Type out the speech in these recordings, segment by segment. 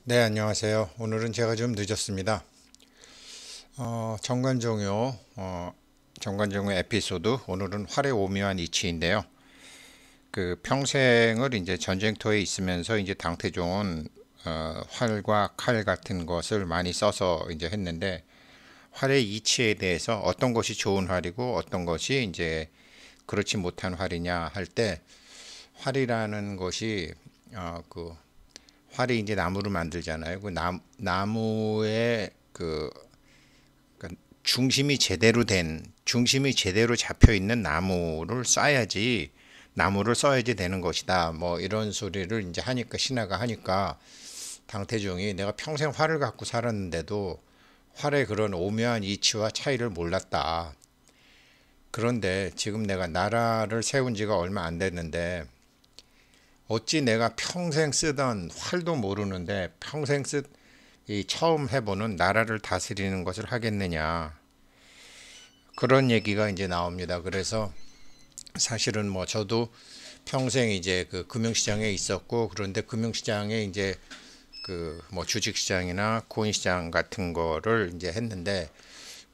네, 안녕하세요. 오늘은 제가 좀 늦었습니다. 정관종요, 정관종요 에피소드, 오늘은 활의 오묘한 이치인데요. 그 평생을 이제 전쟁터에 있으면서 이제 당태종은 활과 칼 같은 것을 많이 써서 이제 했는데, 활의 이치에 대해서 어떤 것이 좋은 활이고 어떤 것이 이제 그렇지 못한 활이냐 할 때, 활이라는 것이 그 활이 이제 나무를 만들잖아요. 그 나무의 그러니까 중심이 제대로 잡혀 있는 나무를 써야지 되는 것이다. 뭐 이런 소리를 이제 하니까 신하가 하니까 당태종이 내가 평생 활을 갖고 살았는데도 활의 그런 오묘한 이치와 차이를 몰랐다. 그런데 지금 내가 나라를 세운 지가 얼마 안 됐는데 어찌 내가 평생 쓰던 활도 모르는데 이 처음 해보는 나라를 다스리는 것을 하겠느냐. 그런 얘기가 이제 나옵니다. 그래서 사실은 뭐 저도 평생 이제 그 금융시장에 있었고, 그런데 금융시장에 이제 그 뭐 주식시장이나 코인시장 같은 거를 이제 했는데,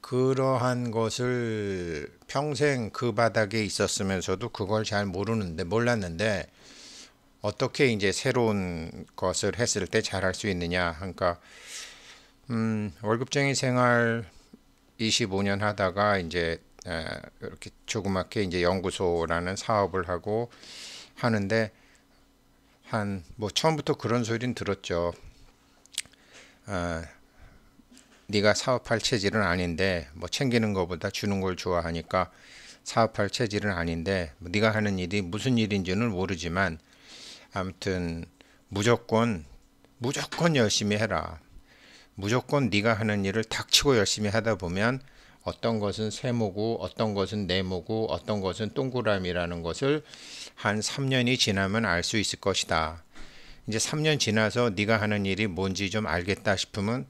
그러한 것을 평생 그 바닥에 있었으면서도 그걸 잘 몰랐는데 어떻게 이제 새로운 것을 했을 때 잘할 수 있느냐. 그러니까 월급쟁이 생활 25년 하다가 이제 이렇게 조그맣게 이제 연구소라는 사업을 하고 하는데, 한 뭐 처음부터 그런 소리는 들었죠. 네가 사업할 체질은 아닌데, 뭐 챙기는 것보다 주는 걸 좋아하니까 사업할 체질은 아닌데, 뭐 네가 하는 일이 무슨 일인지는 모르지만 아무튼 무조건 열심히 해라. 무조건 네가 하는 일을 닥치고 열심히 하다 보면 어떤 것은 세모고 어떤 것은 네모고 어떤 것은 동그라미라는 것을 한 3년이 지나면 알 수 있을 것이다. 이제 3년 지나서 네가 하는 일이 뭔지 좀 알겠다 싶으면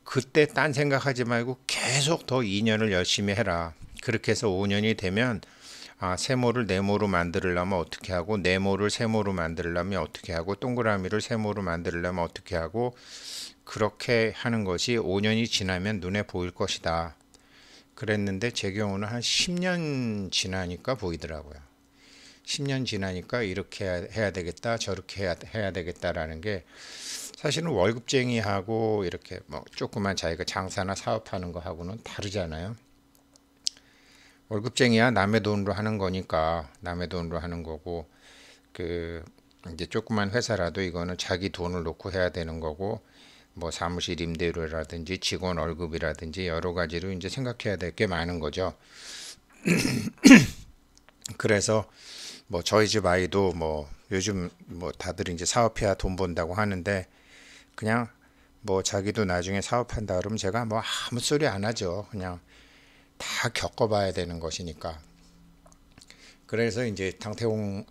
그때 딴 생각하지 말고 계속 더 2년을 열심히 해라. 그렇게 해서 5년이 되면 세모를 네모로 만들려면 어떻게 하고, 네모를 세모로 만들려면 어떻게 하고, 동그라미를 세모로 만들려면 어떻게 하고, 그렇게 하는 것이 5년이 지나면 눈에 보일 것이다. 그랬는데 제 경우는 한 10년 지나니까 보이더라고요. 10년 지나니까 이렇게 해야 되겠다, 저렇게 해야 되겠다라는 게, 사실은 월급쟁이하고 이렇게 뭐 조그만 자기가 장사나 사업하는 거하고는 다르잖아요. 월급쟁이야 남의 돈으로 하는 거니까 남의 돈으로 하는 거고, 그 이제 조그만 회사라도 이거는 자기 돈을 놓고 해야 되는 거고, 뭐 사무실 임대료라든지 직원 월급이라든지 여러 가지로 이제 생각해야 될 게 많은 거죠. 그래서 뭐 저희 집 아이도 뭐 요즘 뭐 다들 이제 사업해야 돈 번다고 하는데, 그냥 뭐 자기도 나중에 사업한다 그러면 제가 뭐 아무 소리 안 하죠. 그냥 다 겪어봐야 되는 것이니까. 그래서 이제 당태종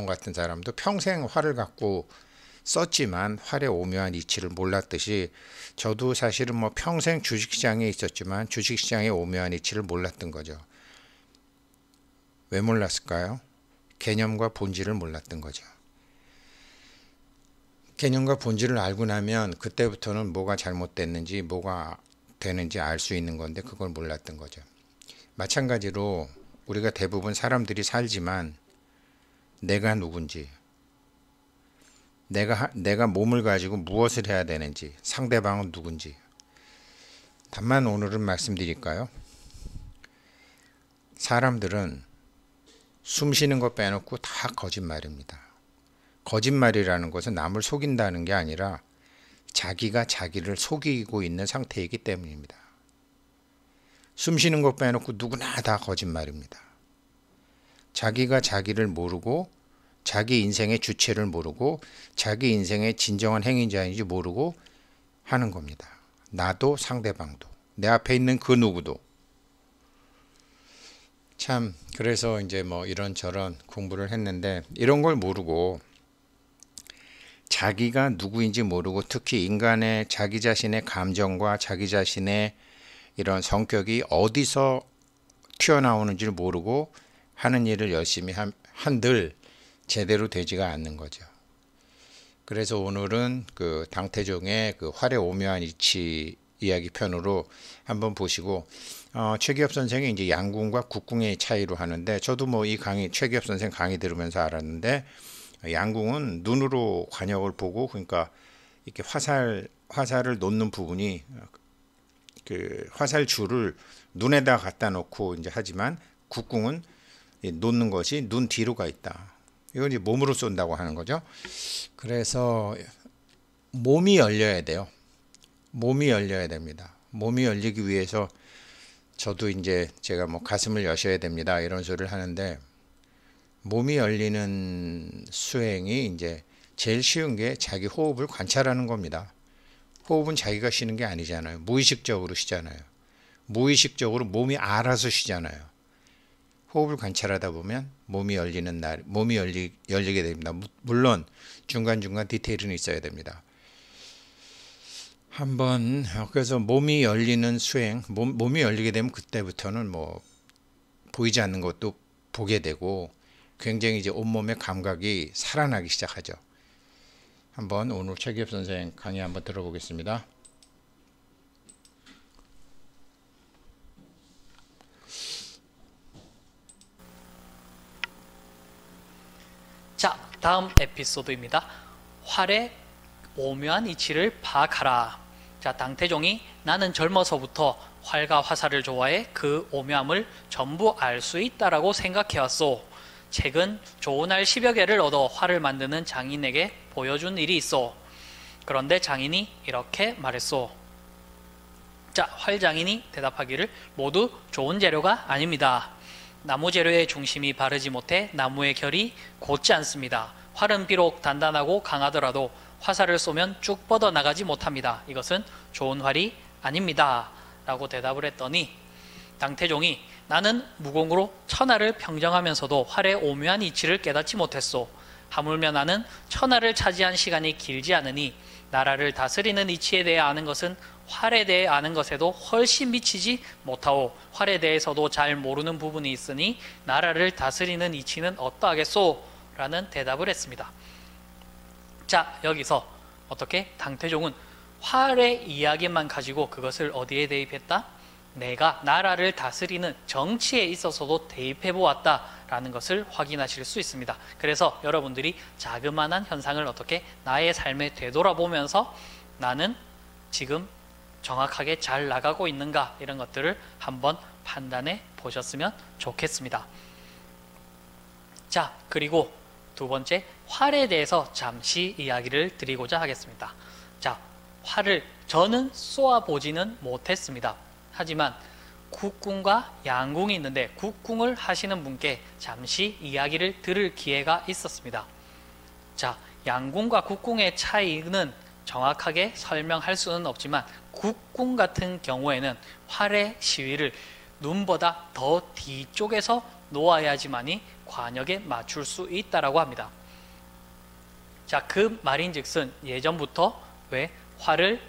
같은 사람도 평생 활을 갖고 썼지만 활의 오묘한 이치를 몰랐듯이, 저도 사실은 뭐 평생 주식시장에 있었지만 주식시장의 오묘한 이치를 몰랐던 거죠. 왜 몰랐을까요? 개념과 본질을 몰랐던 거죠. 개념과 본질을 알고 나면 그때부터는 뭐가 잘못됐는지 뭐가 되는지 알 수 있는 건데, 그걸 몰랐던 거죠. 마찬가지로 우리가 대부분 사람들이 살지만 내가 누군지, 내가 몸을 가지고 무엇을 해야 되는지, 상대방은 누군지. 다만 오늘은 말씀드릴까요? 사람들은 숨 쉬는 거 빼놓고 다 거짓말입니다. 거짓말이라는 것은 남을 속인다는 게 아니라 자기가 자기를 속이고 있는 상태이기 때문입니다. 숨 쉬는 거 빼놓고 누구나 다 거짓말입니다. 자기가 자기를 모르고, 자기 인생의 주체를 모르고, 자기 인생의 진정한 행위자인지 모르고 하는 겁니다. 나도 상대방도, 내 앞에 있는 그 누구도. 참, 그래서 이제 뭐 이런저런 공부를 했는데, 이런 걸 모르고 자기가 누구인지 모르고, 특히 인간의 자기 자신의 감정과 자기 자신의 이런 성격이 어디서 튀어나오는지를 모르고 하는 일을 열심히 한들 제대로 되지가 않는 거죠. 그래서 오늘은 그 당태종의 그 활의 오묘한 이치 이야기 편으로 한번 보시고, 최기업 선생이 이제 양궁과 국궁의 차이로 하는데, 저도 뭐 이 강의, 최기업 선생 강의 들으면서 알았는데, 양궁은 눈으로 관역을 보고, 그러니까 이렇게 화살을 놓는 부분이 그 화살 줄을 눈에다 갖다 놓고 이제 하지만, 국궁은 놓는 것이 눈 뒤로가 있다. 이건 이제 몸으로 쏜다고 하는 거죠. 그래서 몸이 열려야 돼요. 몸이 열려야 됩니다. 몸이 열리기 위해서 저도 이제 제가 뭐 가슴을 여셔야 됩니다 이런 소리를 하는데, 몸이 열리는 수행이 이제 제일 쉬운 게 자기 호흡을 관찰하는 겁니다. 호흡은 자기가 쉬는 게 아니잖아요. 무의식적으로 쉬잖아요. 무의식적으로 몸이 알아서 쉬잖아요. 호흡을 관찰하다 보면 몸이 열리는 날, 열리게 됩니다. 물론 중간중간 디테일은 있어야 됩니다. 한번 그래서 몸이 열리는 수행, 몸이 열리게 되면 그때부터는 뭐 보이지 않는 것도 보게 되고 굉장히 이제 온몸의 감각이 살아나기 시작하죠. 한번 오늘 최기업 선생 강의 한번 들어보겠습니다. 자, 다음 에피소드입니다. 활의 오묘한 이치를 파악하라. 자, 당태종이 나는 젊어서부터 활과 화살을 좋아해 그 오묘함을 전부 알 수 있다라고 생각해왔소. 최근 좋은 알 10여 개를 얻어 활을 만드는 장인에게 보여준 일이 있어. 그런데 장인이 이렇게 말했소. 자, 활장인이 대답하기를 모두 좋은 재료가 아닙니다. 나무 재료의 중심이 바르지 못해 나무의 결이 곧지 않습니다. 활은 비록 단단하고 강하더라도 화살을 쏘면 쭉 뻗어나가지 못합니다. 이것은 좋은 활이 아닙니다. 라고 대답을 했더니 당태종이 나는 무공으로 천하를 평정하면서도 활의 오묘한 이치를 깨닫지 못했소. 하물며 나는 천하를 차지한 시간이 길지 않으니 나라를 다스리는 이치에 대해 아는 것은 활에 대해 아는 것에도 훨씬 미치지 못하오. 활에 대해서도 잘 모르는 부분이 있으니 나라를 다스리는 이치는 어떠하겠소? 라는 대답을 했습니다. 자, 여기서 어떻게 당태종은 활의 이야기만 가지고 그것을 어디에 대입했다? 내가 나라를 다스리는 정치에 있어서도 대입해 보았다라는 것을 확인하실 수 있습니다. 그래서 여러분들이 자그마한 현상을 어떻게 나의 삶에 되돌아보면서 나는 지금 정확하게 잘 나가고 있는가, 이런 것들을 한번 판단해 보셨으면 좋겠습니다. 자, 그리고 두 번째, 활에 대해서 잠시 이야기를 드리고자 하겠습니다. 자, 활을 저는 쏘아보지는 못했습니다. 하지만 국궁과 양궁이 있는데 국궁을 하시는 분께 잠시 이야기를 들을 기회가 있었습니다. 자, 양궁과 국궁의 차이는 정확하게 설명할 수는 없지만 국궁 같은 경우에는 활의 시위를 눈보다 더 뒤쪽에서 놓아야지만이 관역에 맞출 수 있다라고 합니다. 자, 그 말인즉슨 예전부터 왜 활을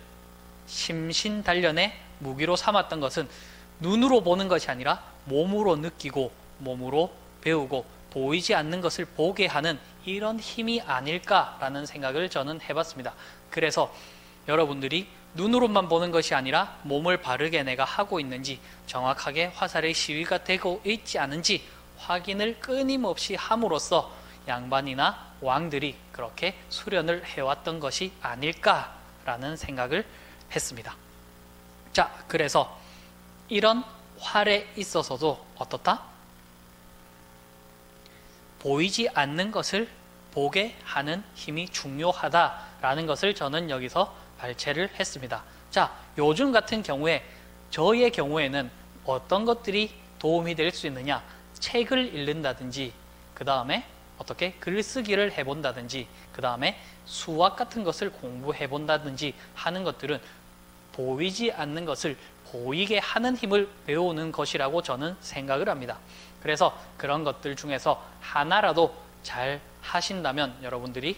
심신단련의 무기로 삼았던 것은 눈으로 보는 것이 아니라 몸으로 느끼고 몸으로 배우고 보이지 않는 것을 보게 하는 이런 힘이 아닐까라는 생각을 저는 해봤습니다. 그래서 여러분들이 눈으로만 보는 것이 아니라 몸을 바르게 내가 하고 있는지, 정확하게 화살의 시위가 되고 있지 않은지 확인을 끊임없이 함으로써 양반이나 왕들이 그렇게 수련을 해왔던 것이 아닐까라는 생각을 했습니다. 자, 그래서 이런 활에 있어서도 어떻다? 보이지 않는 것을 보게 하는 힘이 중요하다라는 것을 저는 여기서 발췌를 했습니다. 자, 요즘 같은 경우에 저의 경우에는 어떤 것들이 도움이 될 수 있느냐? 책을 읽는다든지, 그 다음에 어떻게 글쓰기를 해본다든지, 그 다음에 수학 같은 것을 공부해 본다든지 하는 것들은 보이지 않는 것을 보이게 하는 힘을 배우는 것이라고 저는 생각을 합니다. 그래서 그런 것들 중에서 하나라도 잘 하신다면 여러분들이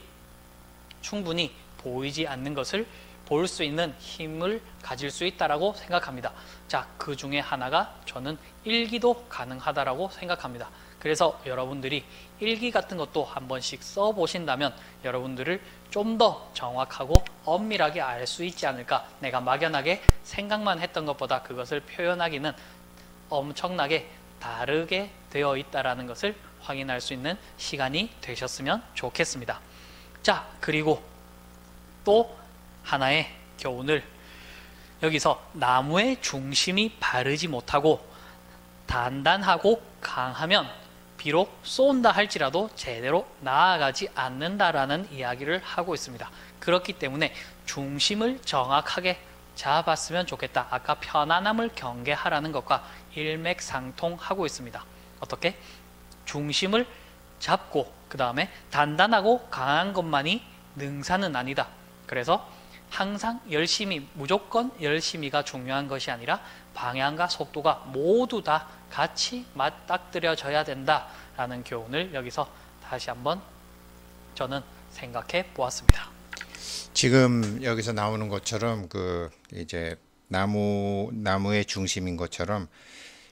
충분히 보이지 않는 것을 볼 수 있는 힘을 가질 수 있다라고 생각합니다. 자, 그 중에 하나가 저는 일기도 가능하다라고 생각합니다. 그래서 여러분들이 일기 같은 것도 한 번씩 써보신다면 여러분들을 좀 더 정확하고 엄밀하게 알 수 있지 않을까. 내가 막연하게 생각만 했던 것보다 그것을 표현하기는 엄청나게 다르게 되어 있다는 것을 확인할 수 있는 시간이 되셨으면 좋겠습니다. 자, 그리고 또 하나의 교훈을, 여기서 나무의 중심이 바르지 못하고 단단하고 강하면 비록 쏜다 할지라도 제대로 나아가지 않는다라는 이야기를 하고 있습니다. 그렇기 때문에 중심을 정확하게 잡았으면 좋겠다. 아까 편안함을 경계하라는 것과 일맥상통하고 있습니다. 어떻게? 중심을 잡고 그 다음에 단단하고 강한 것만이 능사는 아니다. 그래서 항상 열심히, 무조건 열심히가 중요한 것이 아니라 방향과 속도가 모두 다 같이 맞닥뜨려져야 된다라는 교훈을 여기서 다시 한번 저는 생각해 보았습니다. 지금 여기서 나오는 것처럼 그 이제 나무의 중심인 것처럼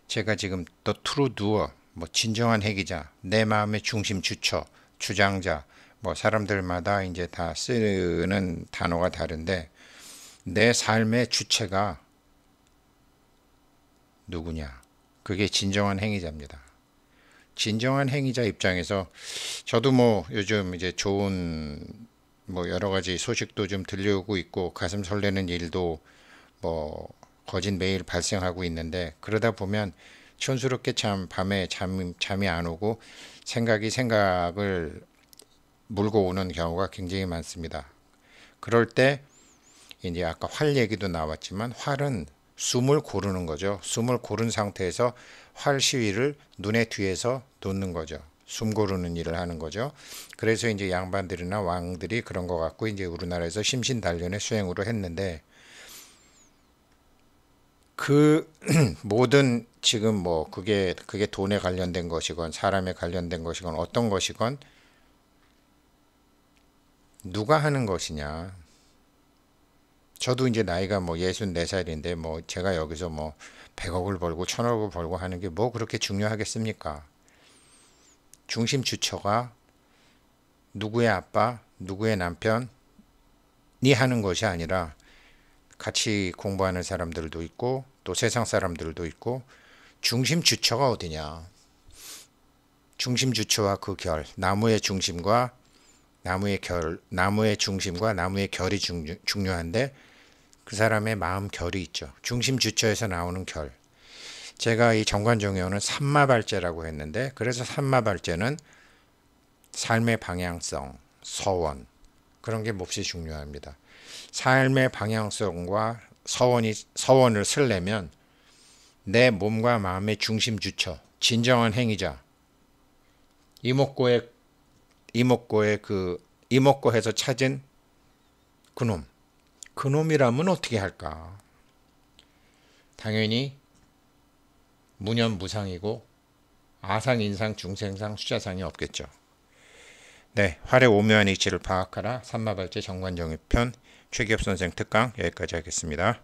제가 지금 더 트루두어, 뭐 진정한 해기자, 내 마음의 중심 주처, 주장자, 뭐 사람들마다 이제 다 쓰는 단어가 다른데 내 삶의 주체가 누구냐? 그게 진정한 행위자입니다. 진정한 행위자 입장에서 저도 뭐 요즘 이제 좋은 뭐 여러 가지 소식도 좀 들려오고 있고 가슴 설레는 일도 뭐 거짓 매일 발생하고 있는데 그러다 보면 촌스럽게 참 밤에 잠이 안 오고 생각을 물고 오는 경우가 굉장히 많습니다. 그럴 때 이제 아까 활 얘기도 나왔지만 활은 숨을 고르는 거죠. 숨을 고른 상태에서 활 시위를 눈의 뒤에서 놓는 거죠. 숨 고르는 일을 하는 거죠. 그래서 이제 양반들이나 왕들이 그런 거 갖고 이제 우리나라에서 심신단련의 수행으로 했는데 그 모든 지금 뭐 그게 돈에 관련된 것이건 사람에 관련된 것이건 어떤 것이건 누가 하는 것이냐. 저도 이제 나이가 뭐 64살인데 뭐 제가 여기서 뭐 100억을 벌고 1000억을 벌고 하는 게 뭐 그렇게 중요하겠습니까? 중심 주처가 누구의 아빠, 누구의 남편이 하는 것이 아니라 같이 공부하는 사람들도 있고 또 세상 사람들도 있고 중심 주처가 어디냐. 중심 주처와 그 결, 나무의 중심과 나무의 결이 중요한데 그 사람의 마음 결이 있죠. 중심 주처에서 나오는 결. 제가 이 정관정의원은 삼마발제라고 했는데 그래서 삼마발제는 삶의 방향성, 서원 그런 게 몹시 중요합니다. 삶의 방향성과 서원을 쓰려면 내 몸과 마음의 중심 주처, 진정한 행위자, 이목고에서 찾은 그놈이라면 어떻게 할까? 당연히 무념무상이고 아상인상 중생상 수자상이 없겠죠. 네, 활의 오묘한 이치를 파악하라 삼마발제 정관정의편 최기업 선생 특강 여기까지 하겠습니다.